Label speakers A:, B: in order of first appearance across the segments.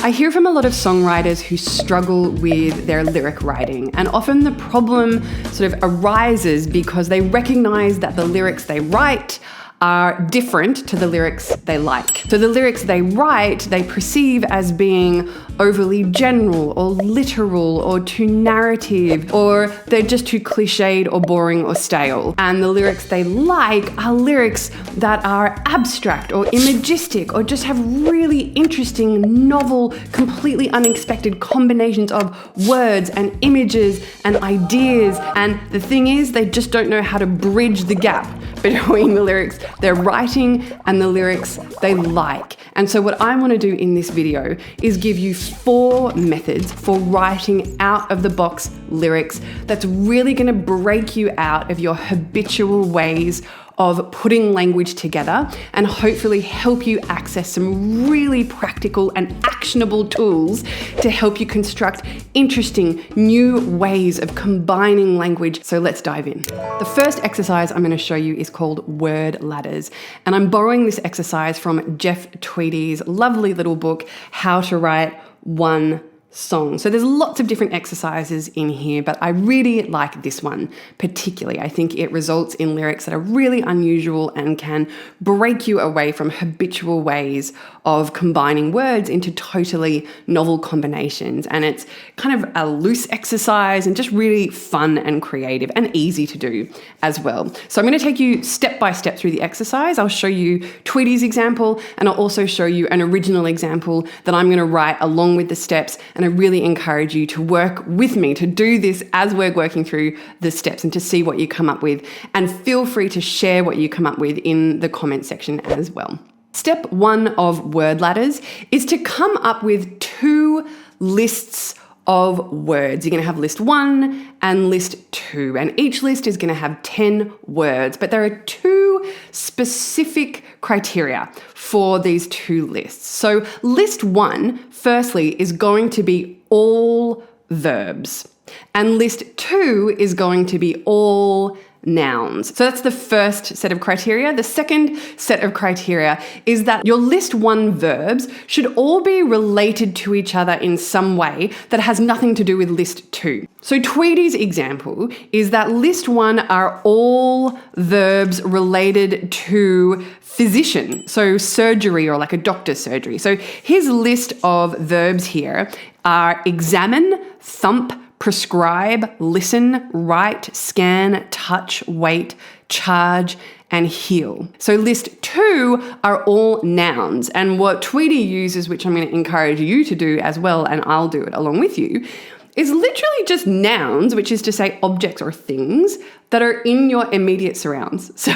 A: I hear from a lot of songwriters who struggle with their lyric writing, and often the problem sort of arises because they recognize that the lyrics they write are different to the lyrics they like. So the lyrics they write, they perceive as being overly general or literal or too narrative, or they're just too cliched or boring or stale. And the lyrics they like are lyrics that are abstract or imagistic or just have really interesting, novel, completely unexpected combinations of words and images and ideas. And the thing is, they just don't know how to bridge the gap between the lyrics they're writing and the lyrics they like. And so what I want to do in this video is give you 4 methods for writing out of the box lyrics that's really going to break you out of your habitual ways of putting language together and hopefully help you access some really practical and actionable tools to help you construct interesting new ways of combining language. So let's dive in. The first exercise I'm going to show you is called word ladders. And I'm borrowing this exercise from Jeff Tweetys' lovely little book, How to Write One Song. So there's lots of different exercises in here, but I really like this one particularly. I think it results in lyrics that are really unusual and can break you away from habitual ways of combining words into totally novel combinations. And it's kind of a loose exercise and just really fun and creative and easy to do as well. So I'm going to take you step by step through the exercise. I'll show you Tweetys' example, and I'll also show you an original example that I'm going to write along with the steps. And I really encourage you to work with me to do this as we're working through the steps and to see what you come up with. And feel free to share what you come up with in the comment section as well. Step 1 of word ladders is to come up with 2 lists of words. You're going to have list 1 and list 2, and each list is going to have 10 words, but there are 2 specific criteria for these 2 lists. So list 1, firstly, is going to be all verbs, and list 2 is going to be all nouns. So that's the first set of criteria. The second set of criteria is that your list 1 verbs should all be related to each other in some way that has nothing to do with list 2. So Tweetys' example is that list 1 are all verbs related to physician, so surgery or like a doctor's surgery. So his list of verbs here are examine, thump, prescribe, listen, write, scan, touch, wait, charge, and heal. So list 2 are all nouns. And what Tweety uses, which I'm going to encourage you to do as well, and I'll do it along with you, is literally just nouns, which is to say objects or things that are in your immediate surrounds. So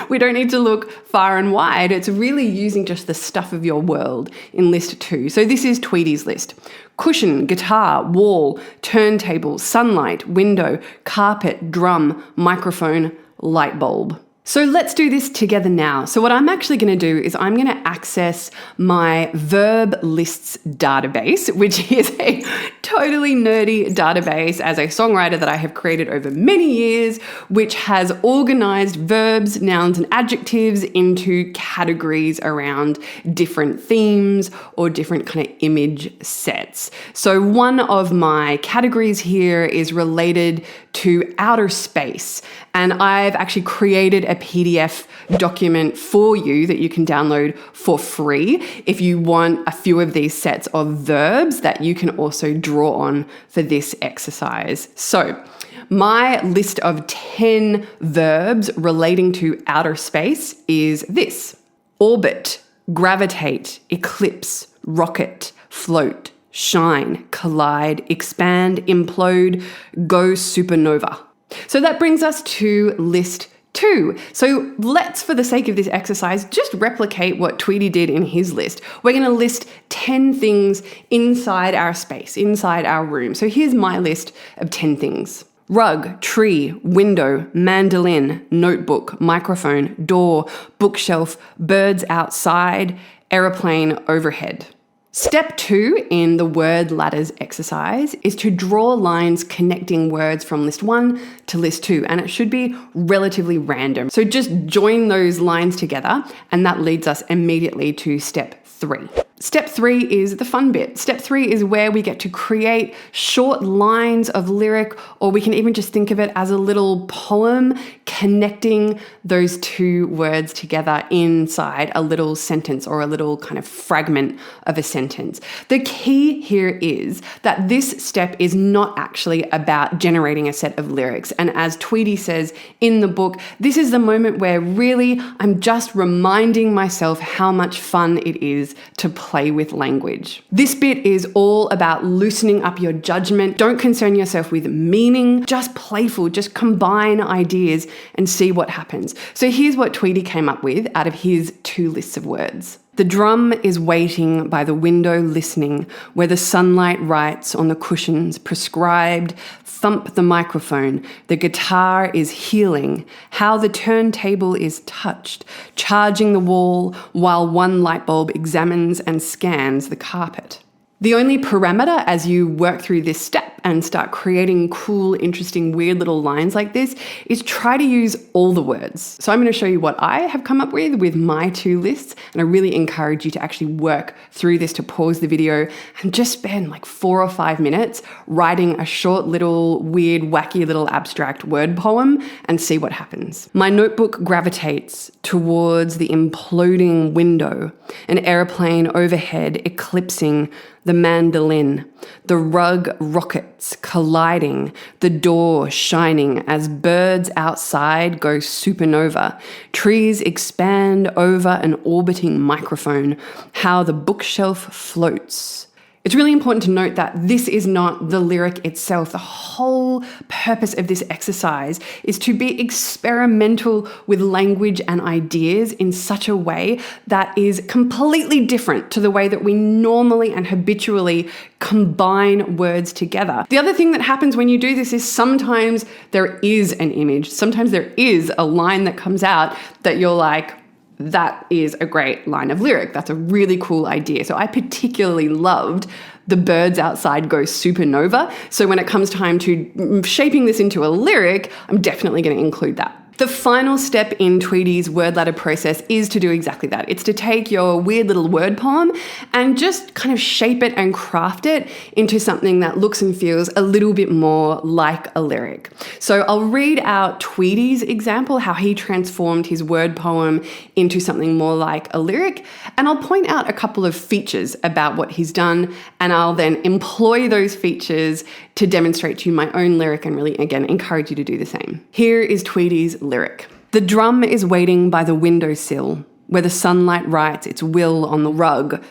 A: we don't need to look far and wide. It's really using just the stuff of your world in list 2. So this is Tweetys' list. Cushion, guitar, wall, turntable, sunlight, window, carpet, drum, microphone, light bulb. So let's do this together now. So what I'm actually going to do is I'm going to access my Verb lists database, which is a totally nerdy database as a songwriter that I have created over many years, which has organized verbs, nouns, and adjectives into categories around different themes or different kind of image sets. So one of my categories here is related to outer space, and I've actually created a PDF document for you that you can download for free if you want a few of these sets of verbs that you can also draw on for this exercise. So my list of 10 verbs relating to outer space is this: orbit, gravitate, eclipse, rocket, float, shine, collide, expand, implode, go supernova. So that brings us to list 2. So let's, for the sake of this exercise, just replicate what Tweety did in his list. We're going to list 10 things inside our space, inside our room. So here's my list of 10 things: rug, tree, window, mandolin, notebook, microphone, door, bookshelf, birds outside, aeroplane overhead. Step 2 in the word ladders exercise is to draw lines connecting words from list 1 to list 2, and it should be relatively random. So just join those lines together, and that leads us immediately to step 3. Step 3 is the fun bit. Step 3 is where we get to create short lines of lyric, or we can even just think of it as a little poem connecting those two words together inside a little sentence or a little kind of fragment of a sentence. The key here is that this step is not actually about generating a set of lyrics. And as Tweety says in the book, this is the moment where really I'm just reminding myself how much fun it is to play with language. This bit is all about loosening up your judgment. Don't concern yourself with meaning, just playful, just combine ideas and see what happens. So here's what Tweety came up with out of his 2 lists of words. The drum is waiting by the window listening, where the sunlight writes on the cushions, prescribed, thump the microphone. The guitar is healing, how the turntable is touched, charging the wall while one light bulb examines and scans the carpet. The only parameter as you work through this step and start creating cool, interesting, weird little lines like this is try to use all the words. So I'm going to show you what I have come up with my 2 lists, and I really encourage you to actually work through this, to pause the video and just spend like 4 or 5 minutes writing a short little weird, wacky little abstract word poem and see what happens. My notebook gravitates towards the imploding window, an airplane overhead eclipsing the mandolin, the rug rockets colliding, the door shining as birds outside go supernova, trees expand over an orbiting microphone, how the bookshelf floats. It's really important to note that this is not the lyric itself. The whole purpose of this exercise is to be experimental with language and ideas in such a way that is completely different to the way that we normally and habitually combine words together. The other thing that happens when you do this is sometimes there is an image, sometimes there is a line that comes out that you're like, that is a great line of lyric. That's a really cool idea. So I particularly loved the birds outside go supernova. So when it comes time to shaping this into a lyric, I'm definitely going to include that. The final step in Tweety's word ladder process is to do exactly that. It's to take your weird little word poem and just kind of shape it and craft it into something that looks and feels a little bit more like a lyric. So I'll read out Tweety's example, how he transformed his word poem into something more like a lyric, and I'll point out a couple of features about what he's done, and I'll then employ those features to demonstrate to you my own lyric and really, again, encourage you to do the same. Here is Tweety's lyric. The drum is waiting by the windowsill, where the sunlight writes its will on the rug.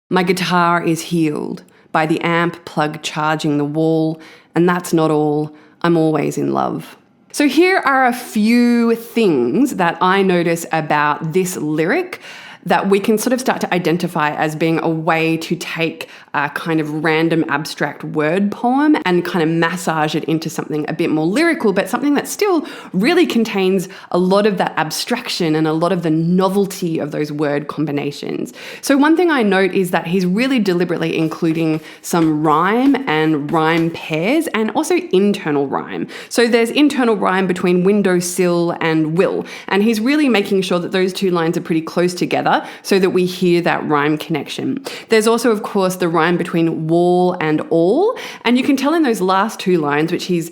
A: My guitar is healed by the amp plug charging the wall, and that's not all. I'm always in love. So here are a few things that I notice about this lyric that we can sort of start to identify as being a way to take a kind of random abstract word poem and kind of massage it into something a bit more lyrical, but something that still really contains a lot of that abstraction and a lot of the novelty of those word combinations. So one thing I note is that he's really deliberately including some rhyme and rhyme pairs and also internal rhyme. So there's internal rhyme between windowsill and will, and he's really making sure that those 2 lines are pretty close together so that we hear that rhyme connection. There's also, of course, the rhyme between wall and all, and you can tell in those last 2 lines, which he's,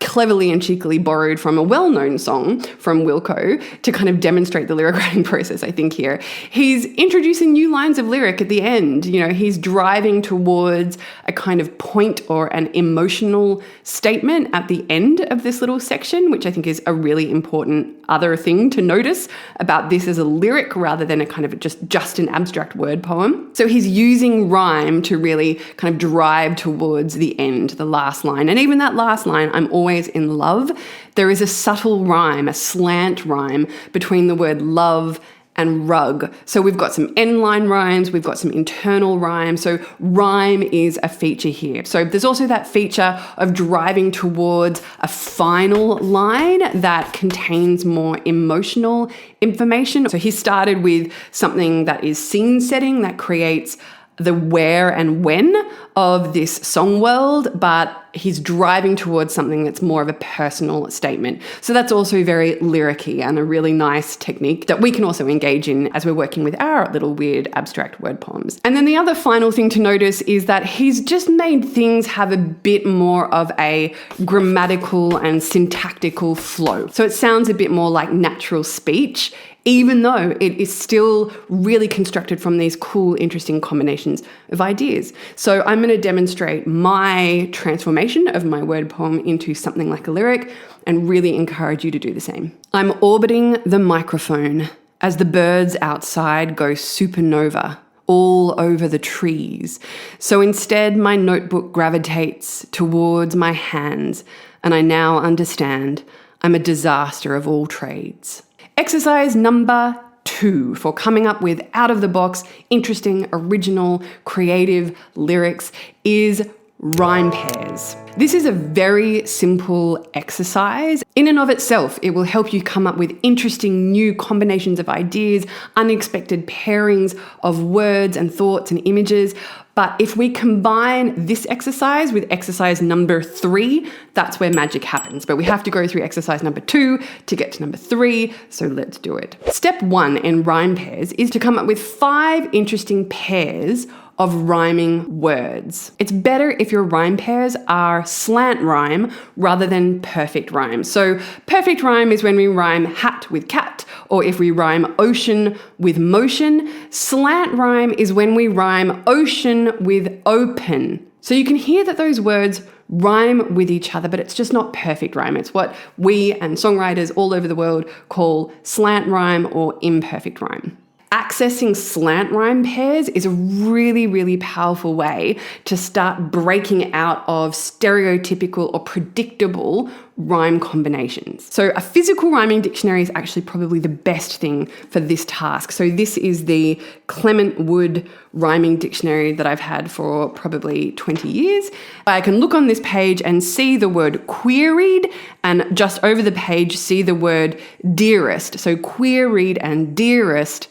A: cleverly and cheekily borrowed from a well-known song from Wilco to kind of demonstrate the lyric writing process, I think here. He's introducing new lines of lyric at the end. He's driving towards a kind of point or an emotional statement at the end of this little section, which I think is a really important other thing to notice about this as a lyric rather than a kind of just an abstract word poem. So he's using rhyme to really kind of drive towards the end, the last line. And even that last line, I'm always in love, there is a subtle rhyme, a slant rhyme between the word love and rug. So we've got some end-line rhymes, we've got some internal rhymes. So rhyme is a feature here. So there's also that feature of driving towards a final line that contains more emotional information. So he started with something that is scene setting that creates the where and when of this song world, but he's driving towards something that's more of a personal statement. So that's also very lyric-y and a really nice technique that we can also engage in as we're working with our little weird abstract word poems. And then the other final thing to notice is that he's just made things have a bit more of a grammatical and syntactical flow. So it sounds a bit more like natural speech, even though it is still really constructed from these cool, interesting combinations of ideas. So I'm going to demonstrate my transformation of my word poem into something like a lyric and really encourage you to do the same. I'm orbiting the microphone as the birds outside go supernova all over the trees. So instead, my notebook gravitates towards my hands, and I now understand I'm a disaster of all trades. Exercise number 2 for coming up with out-of-the-box, interesting, original, creative lyrics is rhyme pairs. This is a very simple exercise. In and of itself, it will help you come up with interesting new combinations of ideas, unexpected pairings of words and thoughts and images. But if we combine this exercise with exercise number 3, that's where magic happens. But we have to go through exercise number 2 to get to number 3, so let's do it. Step 1 in rhyme pairs is to come up with 5 interesting pairs of rhyming words. It's better if your rhyme pairs are slant rhyme rather than perfect rhyme. So perfect rhyme is when we rhyme hat with cat, or if we rhyme ocean with motion. Slant rhyme is when we rhyme ocean with open. So you can hear that those words rhyme with each other, but it's just not perfect rhyme. It's what we and songwriters all over the world call slant rhyme or imperfect rhyme. Accessing slant rhyme pairs is a really, really powerful way to start breaking out of stereotypical or predictable rhyme combinations. So a physical rhyming dictionary is actually probably the best thing for this task. So this is the Clement Wood rhyming dictionary that I've had for probably 20 years. I can look on this page and see the word queried, and just over the page see the word dearest. So queried and dearest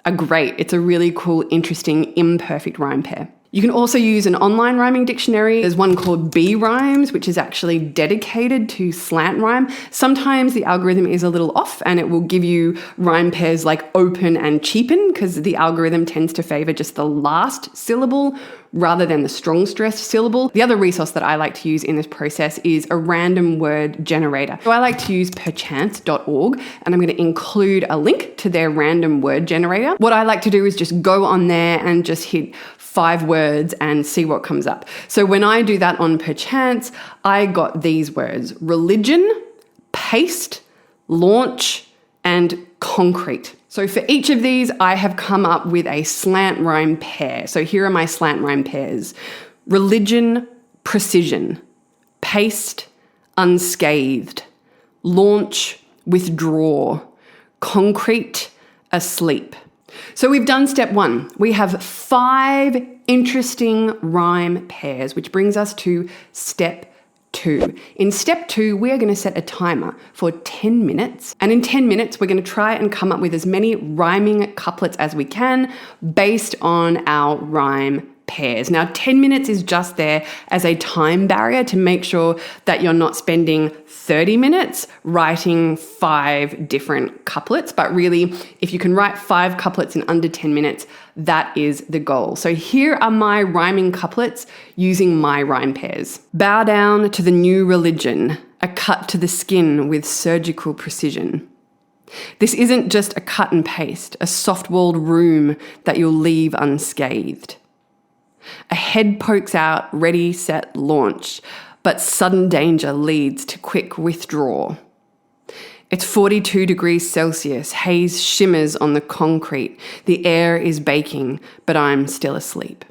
A: are great. It's a really cool, interesting, imperfect rhyme pair. You can also use an online rhyming dictionary. There's one called B Rhymes, which is actually dedicated to slant rhyme. Sometimes the algorithm is a little off and it will give you rhyme pairs like open and cheapen because the algorithm tends to favor just the last syllable rather than the strong stressed syllable. The other resource that I like to use in this process is a random word generator. So I like to use perchance.org, and I'm going to include a link to their random word generator. What I like to do is just go on there and just hit 5 words and see what comes up. So when I do that on Perchance, I got these words: religion, paste, launch, and concrete. So for each of these, I have come up with a slant rhyme pair. So here are my slant rhyme pairs: religion, precision; paste, unscathed; launch, withdraw; concrete, asleep. So we've done step 1. We have 5 interesting rhyme pairs, which brings us to step 2. In step 2, we are going to set a timer for 10 minutes. And in 10 minutes, we're going to try and come up with as many rhyming couplets as we can based on our rhyme pairs. Now, 10 minutes is just there as a time barrier to make sure that you're not spending 30 minutes writing 5 different couplets. But really, if you can write 5 couplets in under 10 minutes, that is the goal. So here are my rhyming couplets using my rhyme pairs. Bow down to the new religion, a cut to the skin with surgical precision. This isn't just a cut and paste, a soft-walled room that you'll leave unscathed. A head pokes out, ready, set, launch, but sudden danger leads to quick withdrawal. It's 42 degrees Celsius, haze shimmers on the concrete, the air is baking, but I'm still asleep.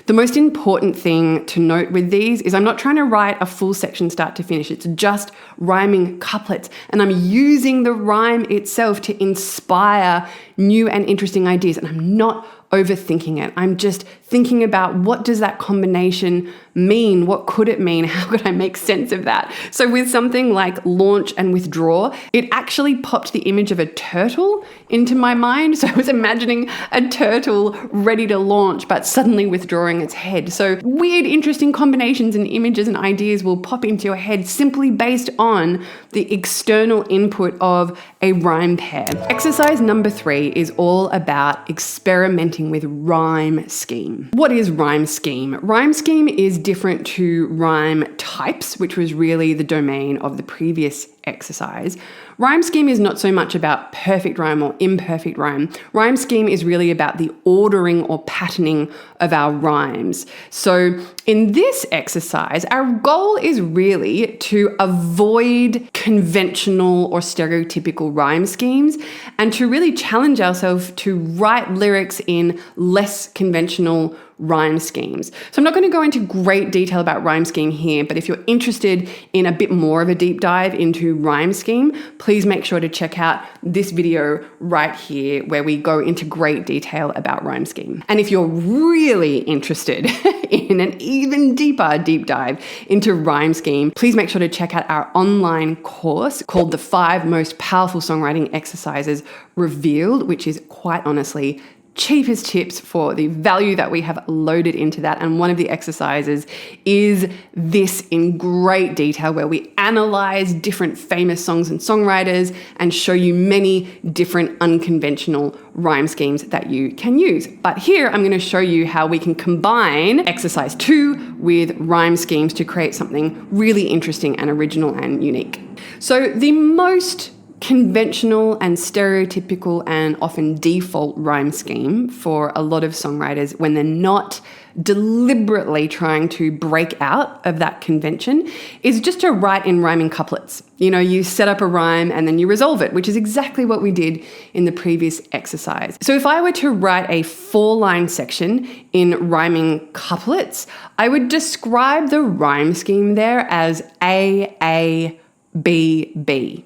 A: The most important thing to note with these is I'm not trying to write a full section start to finish. It's just rhyming couplets, and I'm using the rhyme itself to inspire new and interesting ideas, and I'm not overthinking it. I'm just thinking about, what does that combination mean? What could it mean? How could I make sense of that? So with something like launch and withdraw, it actually popped the image of a turtle into my mind. So I was imagining a turtle ready to launch, but suddenly withdrawing its head. So weird, interesting combinations and images and ideas will pop into your head simply based on the external input of a rhyme pair. Exercise number 3 is all about experimenting with rhyme scheme. What is rhyme scheme? Rhyme scheme is different to rhyme types, which was really the domain of the previous exercise. Rhyme scheme is not so much about perfect rhyme or imperfect rhyme. Rhyme scheme is really about the ordering or patterning of our rhymes. So in this exercise, our goal is really to avoid conventional or stereotypical rhyme schemes and to really challenge ourselves to write lyrics in less conventional rhyme schemes. So I'm not going to go into great detail about rhyme scheme here, but if you're interested in a bit more of a deep dive into rhyme scheme, please make sure to check out this video right here where we go into great detail about rhyme scheme. And if you're really interested in an even deeper deep dive into rhyme scheme, please make sure to check out our online course called The 5 Most Powerful Songwriting Exercises Revealed, which is quite honestly cheapest tips for the value that we have loaded into that. And one of the exercises is this in great detail, where we analyze different famous songs and songwriters and show you many different unconventional rhyme schemes that you can use. But here I'm going to show you how we can combine exercise 2 with rhyme schemes to create something really interesting and original and unique. So the most conventional and stereotypical and often default rhyme scheme for a lot of songwriters when they're not deliberately trying to break out of that convention is just to write in rhyming couplets. You know, you set up a rhyme and then you resolve it, which is exactly what we did in the previous exercise. So if I were to write a 4-line section in rhyming couplets, I would describe the rhyme scheme there as A, A, B, B.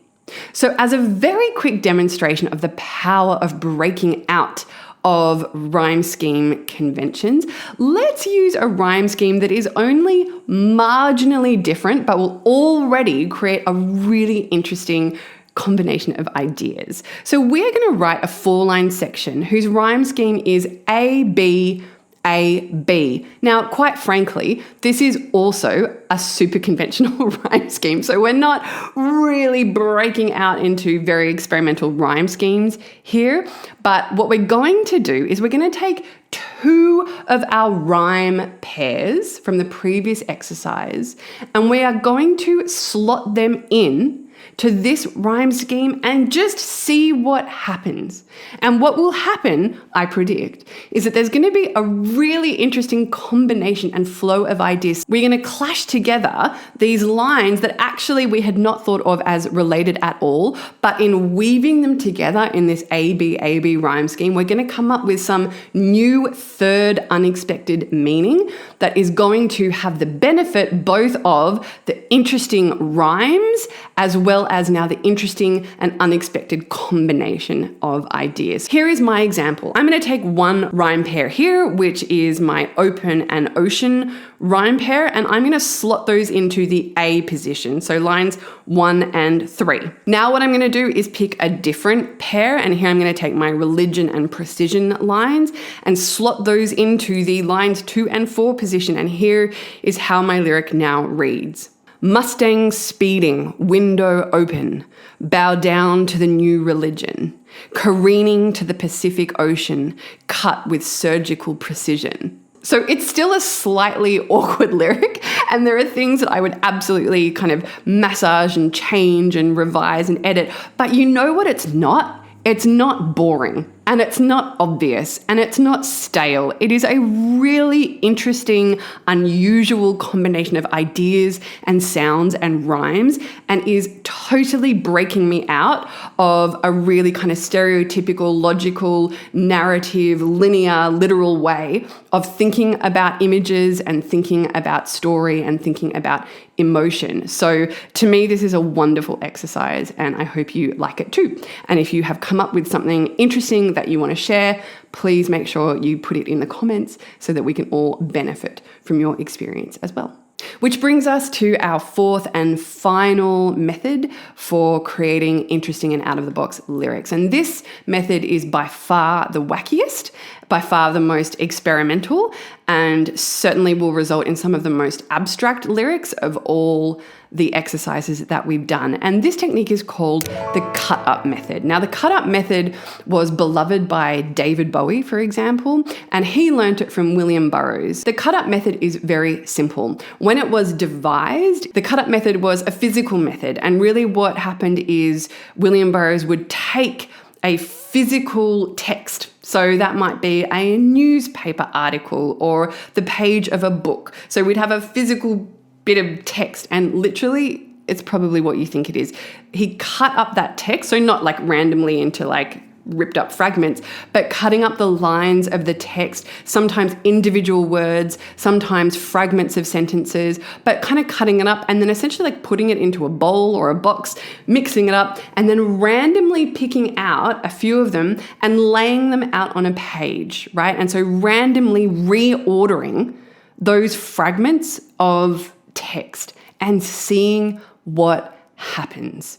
A: So as a very quick demonstration of the power of breaking out of rhyme scheme conventions, let's use a rhyme scheme that is only marginally different but will already create a really interesting combination of ideas. So we're going to write a 4-line section whose rhyme scheme is A, B, A, B. Now, quite frankly, this is also a super conventional rhyme scheme. So we're not really breaking out into very experimental rhyme schemes here. But what we're going to do is we're going to take 2 of our rhyme pairs from the previous exercise, and we are going to slot them in to this rhyme scheme and just see what happens. And what will happen, I predict, is that there's going to be a really interesting combination and flow of ideas. We're going to clash together these lines that actually we had not thought of as related at all, but in weaving them together in this A-B rhyme scheme, we're going to come up with some new third unexpected meaning that is going to have the benefit both of the interesting rhymes as well as now the interesting and unexpected combination of ideas. Here is my example. I'm going to take one rhyme pair here, which is my open and ocean rhyme pair, and I'm going to slot those into the A position, so lines 1 and 3. Now what I'm going to do is pick a different pair, and here I'm going to take my religion and precision lines and slot those into the lines 2 and 4 position, and here is how my lyric now reads. Mustang speeding, window open, bow down to the new religion, careening to the Pacific Ocean, cut with surgical precision. So it's still a slightly awkward lyric, and there are things that I would absolutely kind of massage and change and revise and edit, but you know what it's not? It's not boring, and it's not obvious, and it's not stale. It is a really interesting, unusual combination of ideas and sounds and rhymes, and is totally breaking me out of a really kind of stereotypical, logical, narrative, linear, literal way of thinking about images and thinking about story and thinking about emotion. So to me, this is a wonderful exercise, and I hope you like it too. And if you have come up with something interesting anything that you want to share, please make sure you put it in the comments so that we can all benefit from your experience as well. Which brings us to our fourth and final method for creating interesting and out-of-the-box lyrics. And this method is by far the wackiest, by far the most experimental, and certainly will result in some of the most abstract lyrics of all the exercises that we've done. And this technique is called the Cutup Method. Now, the Cutup Method was beloved by David Bowie, for example, and he learnt it from William Burroughs. The Cutup Method is very simple. When it was devised, the Cutup Method was a physical method, and really what happened is William Burroughs would take a physical text. So that might be a newspaper article or the page of a book. So we'd have a physical bit of text, and literally it's probably what you think it is. He cut up that text, so not like randomly into like ripped up fragments, but cutting up the lines of the text, sometimes individual words, sometimes fragments of sentences, but kind of cutting it up and then essentially like putting it into a bowl or a box, mixing it up, and then randomly picking out a few of them and laying them out on a page, right? And so randomly reordering those fragments of text and seeing what happens.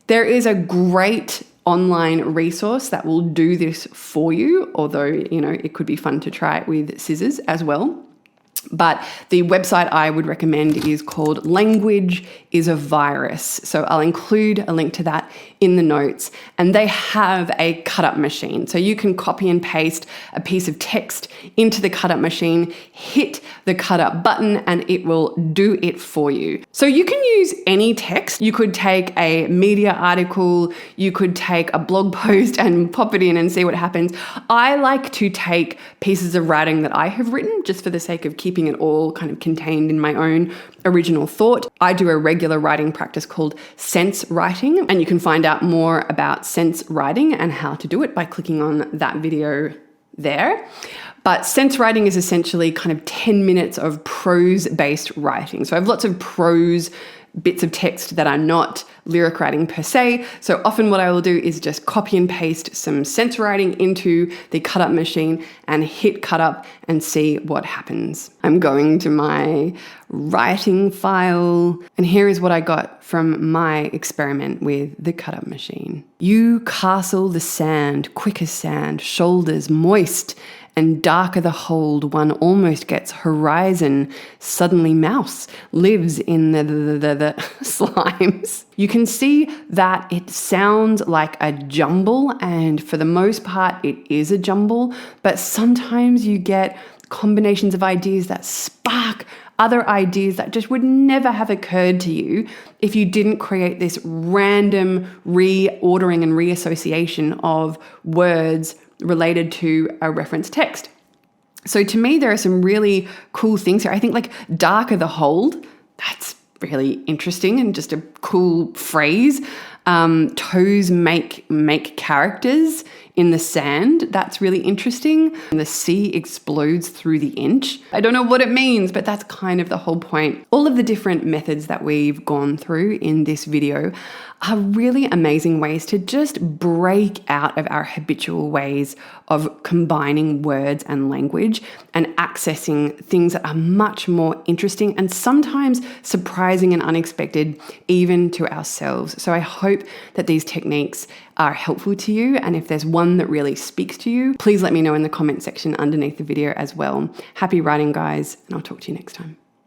A: There is a great online resource that will do this for you, although, it could be fun to try it with scissors as well. But the website I would recommend is called Language is a Virus. So I'll include a link to that in the notes. And they have a cut-up machine. So you can copy and paste a piece of text into the cut-up machine, hit the cut-up button, and it will do it for you. So you can use any text. You could take a media article, you could take a blog post and pop it in and see what happens. I like to take pieces of writing that I have written just for the sake of keeping it all kind of contained in my own original thought. I do a regular writing practice called sense writing, and you can find out more about sense writing and how to do it by clicking on that video there. But sense writing is essentially kind of 10 minutes of prose-based writing. So I have lots of prose bits of text that are not lyric writing per se. So often what I will do is just copy and paste some sense writing into the cut-up machine and hit cut up and see what happens. I'm going to my writing file, and here is what I got from my experiment with the cut-up machine. You castle the sand, quick as sand, shoulders moist, and darker the hold, one almost gets horizon. Suddenly mouse lives in the slimes. You can see that it sounds like a jumble, and for the most part it is a jumble, but sometimes you get combinations of ideas that spark other ideas that just would never have occurred to you if you didn't create this random reordering and reassociation of words related to a reference text. So to me, there are some really cool things here. I think like darker the hold, that's really interesting and just a cool phrase. Toes make characters in the sand. That's really interesting. And the sea explodes through the inch. I don't know what it means, but that's kind of the whole point. All of the different methods that we've gone through in this video are really amazing ways to just break out of our habitual ways of combining words and language and accessing things that are much more interesting and sometimes surprising and unexpected even to ourselves. So I hope that these techniques are helpful to you, and if there's one that really speaks to you, please let me know in the comment section underneath the video as well. Happy writing, guys, and I'll talk to you next time.